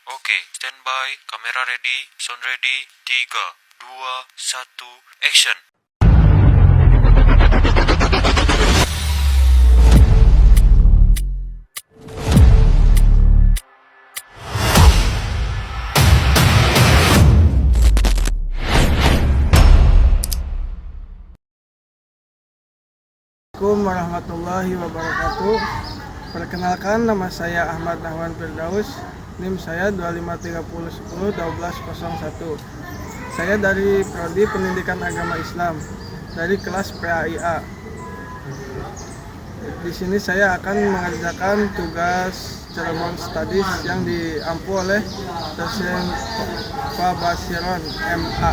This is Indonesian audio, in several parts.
Oke, standby, kamera ready, sound ready, 3, 2, 1, action. Assalamualaikum warahmatullahi wabarakatuh. Perkenalkan, nama saya Ahmad Nahwan Firdaus. NIM saya 2530101201. Saya dari Prodi Pendidikan Agama Islam dari kelas PAIA. Di sini saya akan mengerjakan tugas Cirebon Studies yang diampu oleh dosen Pak Basiron MA.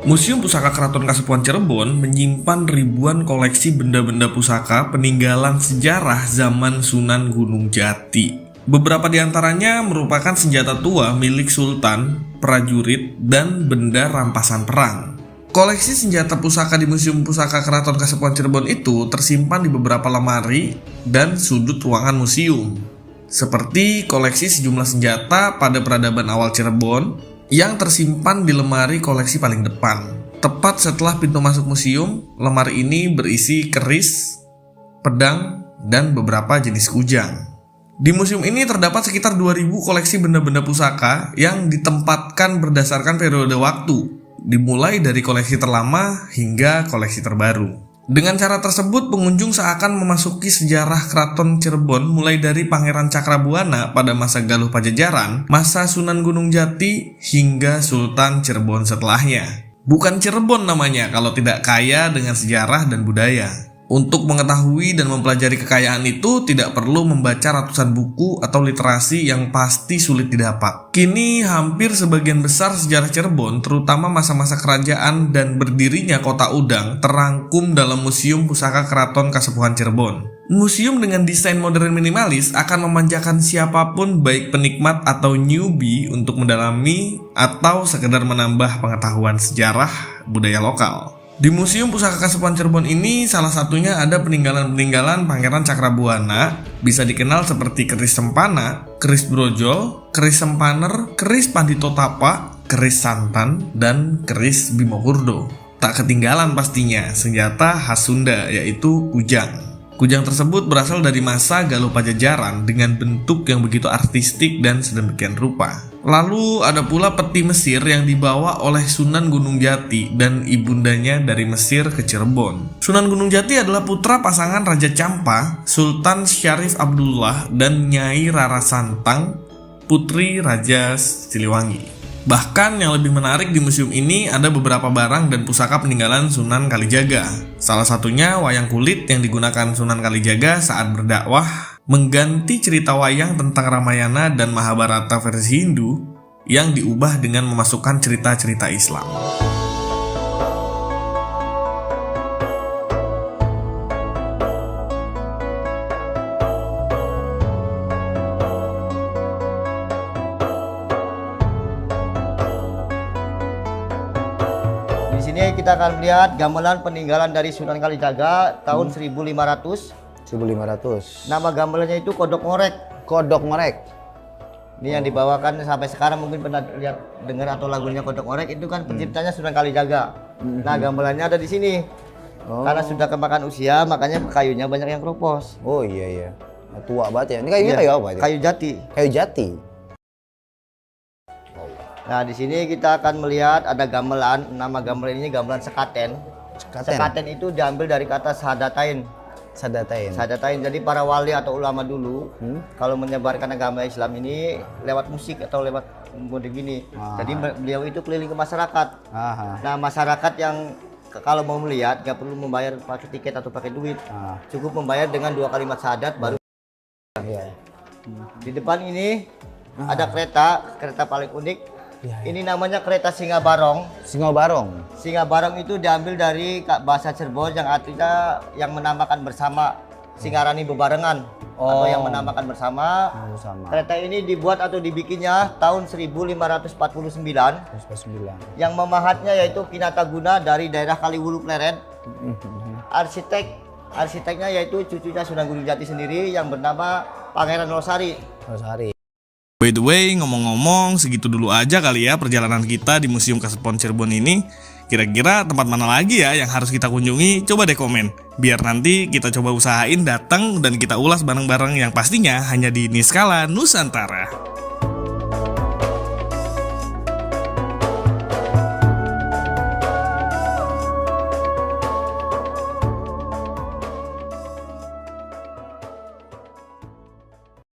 Museum Pusaka Keraton Kasepuhan Cirebon menyimpan ribuan koleksi benda-benda pusaka peninggalan sejarah zaman Sunan Gunung Jati. Beberapa di antaranya merupakan senjata tua milik sultan, prajurit, dan benda rampasan perang. Koleksi senjata pusaka di Museum Pusaka Keraton Kasepuhan Cirebon itu tersimpan di beberapa lemari dan sudut ruangan museum, seperti koleksi sejumlah senjata pada peradaban awal Cirebon yang tersimpan di lemari koleksi paling depan. Tepat setelah pintu masuk museum, lemari ini berisi keris, pedang, dan beberapa jenis kujang. Di museum ini terdapat sekitar 2000 koleksi benda-benda pusaka yang ditempatkan berdasarkan periode waktu, dimulai dari koleksi terlama hingga koleksi terbaru. Dengan cara tersebut, pengunjung seakan memasuki sejarah Keraton Cirebon mulai dari Pangeran Cakrabuana pada masa Galuh Pajajaran, masa Sunan Gunung Jati, hingga Sultan Cirebon setelahnya. Bukan Cirebon namanya kalau tidak kaya dengan sejarah dan budaya. Untuk mengetahui dan mempelajari kekayaan itu tidak perlu membaca ratusan buku atau literasi yang pasti sulit didapat. Kini hampir sebagian besar sejarah Cirebon, terutama masa-masa kerajaan dan berdirinya kota Udang, terangkum dalam Museum Pusaka Keraton Kasepuhan Cirebon. Museum dengan desain modern minimalis akan memanjakan siapapun, baik penikmat atau newbie, untuk mendalami atau sekedar menambah pengetahuan sejarah budaya lokal. Di Museum Pusaka Kasepuhan Cirebon ini salah satunya ada peninggalan-peninggalan Pangeran Cakrabuana, bisa dikenal seperti keris Sempana, keris Brojol, keris Sempaner, keris Pandito Tapa, keris Santan, dan keris Bimokурdo. Tak ketinggalan pastinya senjata khas Sunda, yaitu kujang. Kujang tersebut berasal dari masa Galuh Pajajaran dengan bentuk yang begitu artistik dan sedemikian rupa. Lalu ada pula peti Mesir yang dibawa oleh Sunan Gunung Jati dan ibundanya dari Mesir ke Cirebon. Sunan Gunung Jati adalah putra pasangan Raja Campa, Sultan Syarif Abdullah, dan Nyai Rara Santang, putri Raja Siliwangi. Bahkan yang lebih menarik di museum ini ada beberapa barang dan pusaka peninggalan Sunan Kalijaga. Salah satunya wayang kulit yang digunakan Sunan Kalijaga saat berdakwah, mengganti cerita wayang tentang Ramayana dan Mahabharata versi Hindu yang diubah dengan memasukkan cerita-cerita Islam. Di sini kita akan melihat gamelan peninggalan dari Sunan Kalijaga tahun 1500. 1500. Nama gamelannya itu kodok ngorek. Kodok ngorek. Ini yang dibawakan sampai sekarang, mungkin pernah lihat dengar atau lagunya kodok ngorek, itu kan penciptanya Sunan Kalijaga. Nah, gamelannya ada di sini. Karena sudah kemakan usia, makanya kayunya banyak yang keropos. Oh iya iya. Tua banget ya. Ini kayunya kayu apa? Kayu jati. Kayu jati. Nah, di sini kita akan melihat ada gamelan. Nama gamelan ini gamelan sekaten. Sekaten itu diambil dari kata sadatain. Sadatain. Sadatain. Jadi para wali atau ulama dulu kalau menyebarkan agama Islam ini lewat musik atau lewat mode gini. Jadi beliau itu keliling ke masyarakat. Nah, masyarakat yang kalau mau melihat nggak perlu membayar pakai tiket atau pakai duit. Cukup membayar dengan 2 kalimat syahadat baru. Di depan ini ada kereta paling unik. Ini namanya kereta Singa Barong. Singa Barong. Singa Barong itu diambil dari bahasa Cirebon yang artinya yang menamakan bersama, Singarani bebarengan. atau yang menamakan bersama. Sama. Kereta ini dibuat atau dibikinnya tahun 1549. 9. Yang memahatnya yaitu Kinataguna dari daerah Kaliwulu Pleret. Arsiteknya yaitu cucunya Sunan Gunung Jati sendiri yang bernama Pangeran Losari. Hari. By the way, ngomong-ngomong, segitu dulu aja kali ya perjalanan kita di Museum Kasepuan Cirebon ini. Kira-kira tempat mana lagi ya yang harus kita kunjungi? Coba deh komen. Biar nanti kita coba usahain datang dan kita ulas bareng-bareng yang pastinya hanya di Niskala Nusantara.